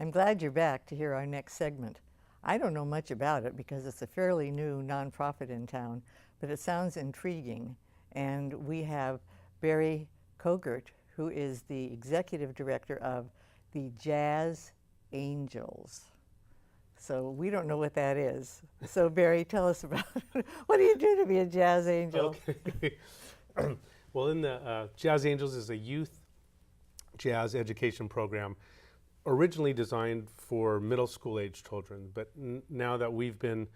I'm glad you're back to hear our next segment. I don't know much about it because it's a fairly new nonprofit in town, but it sounds intriguing. And we have Barry Kogert, who is the executive director of the Jazz Angels. So we don't know what that is. So Barry, tell us about it. What do you do to be a jazz angel? Okay. Well, in the Jazz Angels is a youth jazz education program originally designed for middle school age children, but now that we've been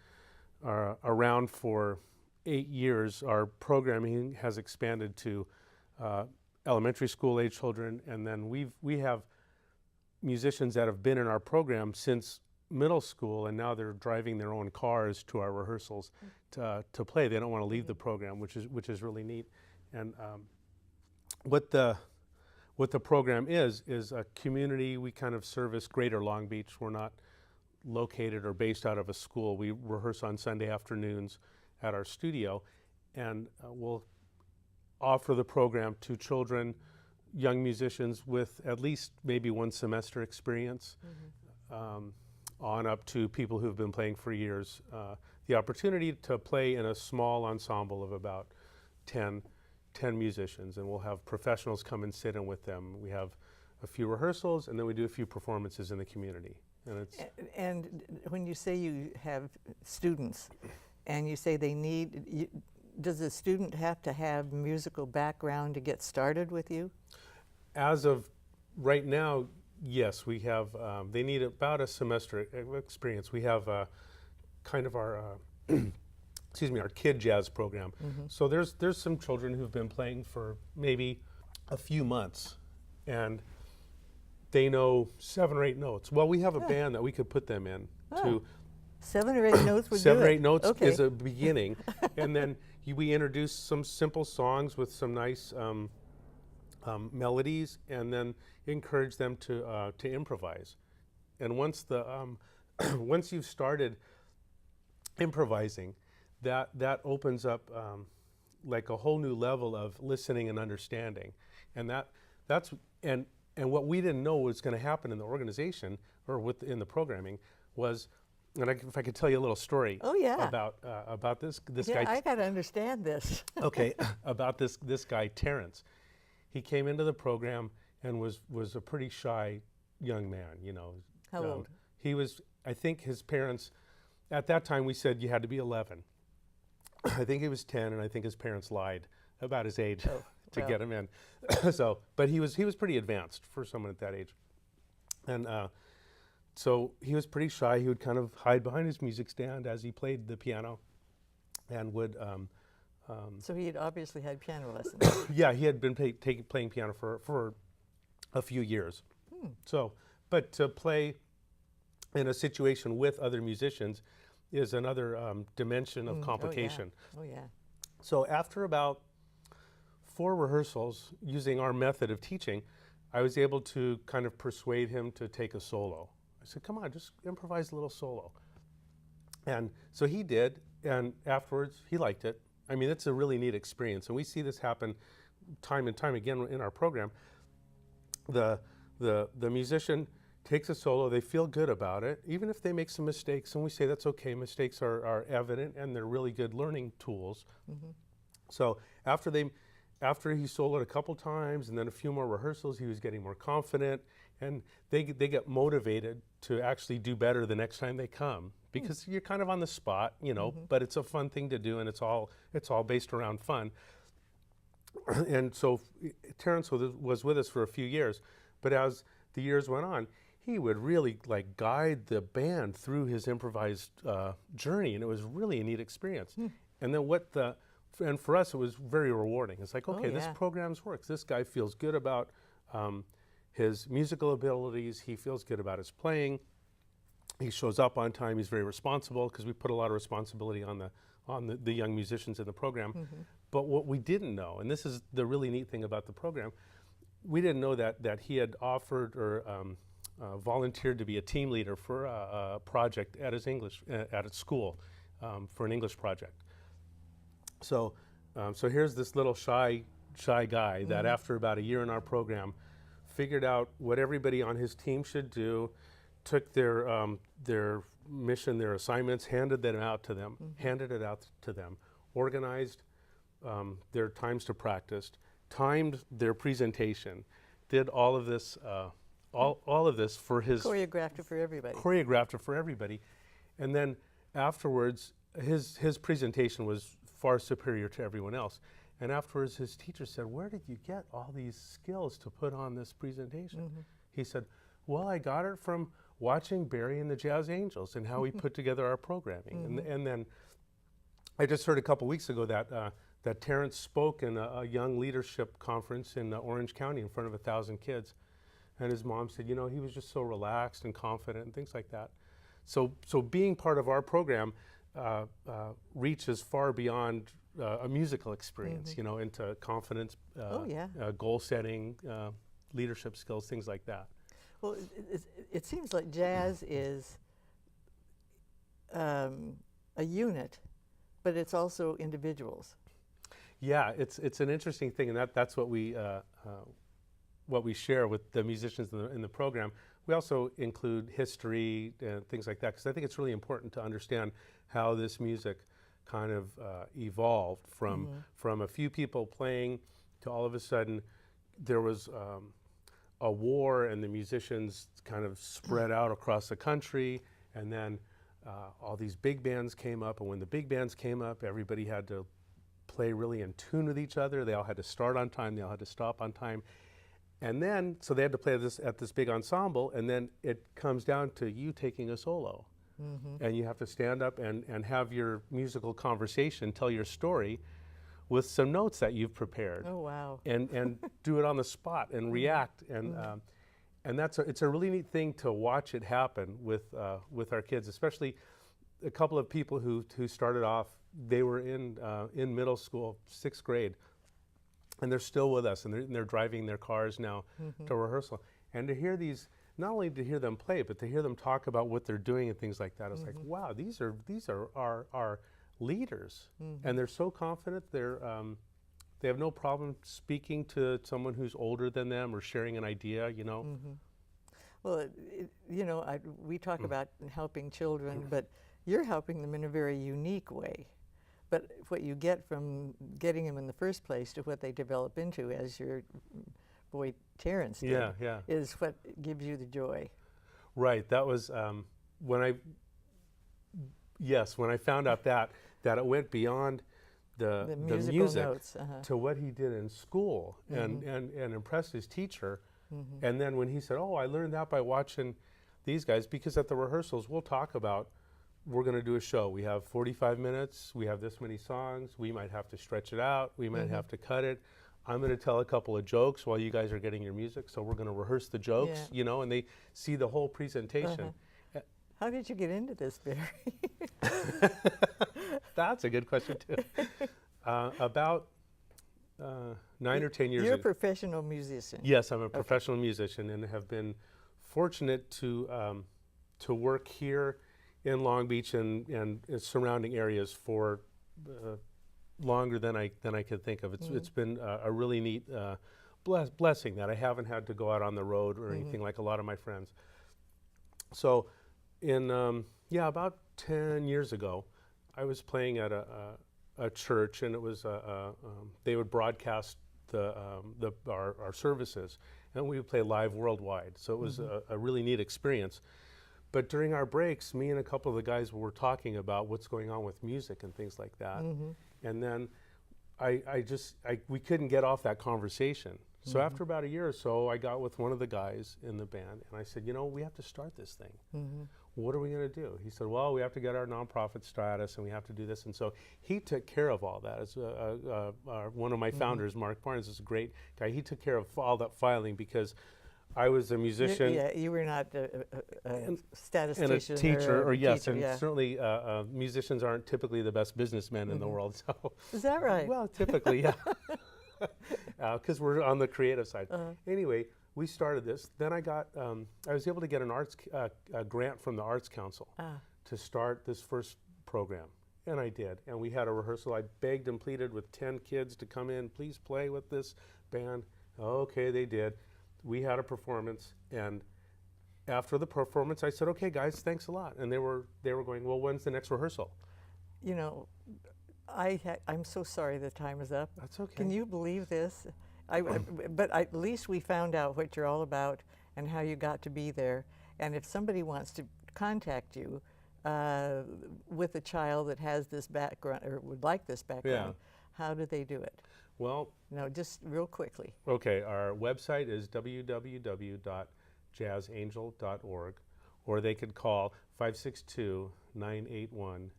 around for 8 years, our programming has expanded to elementary school age children, and then we have musicians that have been in our program since middle school, and now they're driving their own cars to our rehearsals to play. They don't want to leave the program, which is really neat. And what the program is a community. We kind of service Greater Long Beach. We're not located or based out of a school. We rehearse on Sunday afternoons at our studio, and we'll offer the program to children, young musicians with at least maybe 1 semester experience, on up to people who've been playing for years. The opportunity to play in a small ensemble of about 10 musicians, and we'll have professionals come and sit in with them. We have a few rehearsals, and then we do a few performances in the community. And it's And when you say you have students, and you say they need, does a student have to have musical background to get started with you? as of right now, yes, we have. They need about a semester experience. We have kind of our excuse me, our kid jazz program. So there's some children who've been playing for maybe a few months, and they know 7 or 8 notes. Well, we have a band that we could put them in to 7 or 8 notes would do 7 or it. 8 notes Okay. is a beginning, and then we introduce some simple songs with some nice melodies, and then encourage them to improvise. And once the once you've started improvising, that opens up like a whole new level of listening and understanding, and that's what we didn't know was going to happen in the organization or in the programming was, and if I could tell you a little story. Oh, yeah. About this Yeah, guy. I got to understand this. Okay, about this guy Terrence. He came into the program and was a pretty shy young man. You know. How old? He was. I think his parents, at that time, we said you had to be 11. I think he was 10, and I think his parents lied about his age to well. get him in. So, but he was pretty advanced for someone at that age, and so he was pretty shy. He would kind of hide behind his music stand as he played the piano, and would. So he had obviously had piano lessons. Yeah, he had been playing piano for a few years. So, but to play in a situation with other musicians is another dimension of complication. Oh, yeah. So after about 4 rehearsals using our method of teaching, I was able to kind of persuade him to take a solo. I said, come on, just improvise a little solo. And so he did, and afterwards he liked it. I mean, it's a really neat experience, and we see this happen time and time again in our program. The musician takes a solo, they feel good about it, even if they make some mistakes, and we say that's okay. Mistakes are evident, and they're really good learning tools. So after he soloed a couple times and then a few more rehearsals, he was getting more confident, and they get motivated to actually do better the next time they come, because you're kind of on the spot, you know, but it's a fun thing to do, and it's all based around fun. And so Terrence was with us for a few years, but as the years went on, he would really like guide the band through his improvised journey, and it was really a neat experience. And then and for us, it was very rewarding. It's like, okay, this program's works. This guy feels good about his musical abilities. He feels good about his playing. He shows up on time. He's very responsible, because we put a lot of responsibility on the young musicians in the program. But what we didn't know, and this is the really neat thing about the program, we didn't know that he had offered or volunteered to be a team leader for a project at his school for an English project. So here's this little shy guy that after about a year in our program figured out what everybody on his team should do took their mission, their assignments, handed it out to them, organized their times to practice, timed their presentation, did all of this for his Choreographed it for everybody. choreographed it for everybody, and then afterwards his presentation was far superior to everyone else. And afterwards his teacher said, "Where did you get all these skills to put on this presentation?" He said, "Well, I got it from watching Barry and the Jazz Angels and how we put together our programming." And then I just heard a couple weeks ago that Terrence spoke in a young leadership conference in Orange County in front of 1,000 kids. And his mom said, he was just so relaxed and confident and things like that. So being part of our program reaches far beyond a musical experience, into confidence, goal setting, leadership skills, things like that. Well, it seems like jazz is a unit, but it's also individuals. Yeah, it's an interesting thing, and that's what we share with the musicians in the program. We also include history and things like that, because I think it's really important to understand how this music kind of evolved from a few people playing to all of a sudden there was a war, and the musicians kind of spread out across the country, and then all these big bands came up, and when the big bands came up, everybody had to play really in tune with each other. They all had to start on time, they all had to stop on time. And then, so they had to play at this big ensemble, and then it comes down to you taking a solo. And you have to stand up and have your musical conversation, tell your story with some notes that you've prepared. Oh, wow. And do it on the spot and react. And it's a really neat thing to watch it happen with our kids, especially a couple of people who started off, they were in middle school, 6th grade, and they're still with us, and they're driving their cars now to rehearsal. And to hear these, not only to hear them play, but to hear them talk about what they're doing and things like that, it's like, wow, these are our leaders, and they're so confident. They have no problem speaking to someone who's older than them or sharing an idea. Well, we talk about helping children, but you're helping them in a very unique way. But what you get from getting them in the first place to what they develop into, as your boy Terrence did, is what gives you the joy. Right. That was when I found out that it went beyond the music notes, to what he did in school and impressed his teacher. And then when he said, "Oh, I learned that by watching these guys," because at the rehearsals we'll talk about, we're going to do a show. We have 45 minutes. We have this many songs. We might have to stretch it out. We might have to cut it. I'm going to tell a couple of jokes while you guys are getting your music. So we're going to rehearse the jokes, and they see the whole presentation. How did you get into this, Barry? That's a good question, too. About 9 or 10 years ago. You're a professional musician. Yes, I'm a professional musician, and have been fortunate to work here in Long Beach and surrounding areas for longer than I could think of. It's been a really neat blessing that I haven't had to go out on the road or anything like a lot of my friends. So in about 10 years ago, I was playing at a church, and it was they would broadcast our services, and we would play live worldwide. So it was a really neat experience. But during our breaks, me and a couple of the guys were talking about what's going on with music and things like that. And then we couldn't get off that conversation. So after about a year or so, I got with one of the guys in the band, and I said, we have to start this thing. What are we going to do? He said, well, we have to get our nonprofit status, and we have to do this. And so he took care of all that. As one of my founders, Mark Barnes, is a great guy. He took care of all that filing, because I was a musician. You were not a statistician. And a teacher, and teacher, certainly musicians aren't typically the best businessmen in the world. So, is that right? Well, typically, yeah, because we're on the creative side. Anyway, we started this. Then I was able to get an arts grant from the Arts Council to start this first program, and I did. And we had a rehearsal. I begged and pleaded with 10 kids to come in, please play with this band. Okay, they did. We had a performance, and after the performance, I said, "Okay, guys, thanks a lot." And they were going, "Well, when's the next rehearsal?" You know, I'm so sorry the time is up. That's okay. Can you believe this? But at least we found out what you're all about and how you got to be there. And if somebody wants to contact you with a child that has this background or would like this background, how do they do it? Well, No, just real quickly. okay, our website is www.jazzangel.org, or they could call 562-981-8410.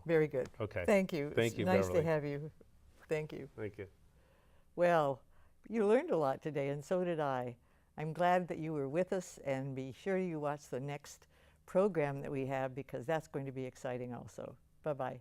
Very good. Okay. Thank you. Thank It's you, nice Beverly. to have you. Thank you. Thank you. Well, you learned a lot today, and so did I. I'm glad that you were with us, and be sure you watch the next program that we have because that's going to be exciting also. Bye-bye.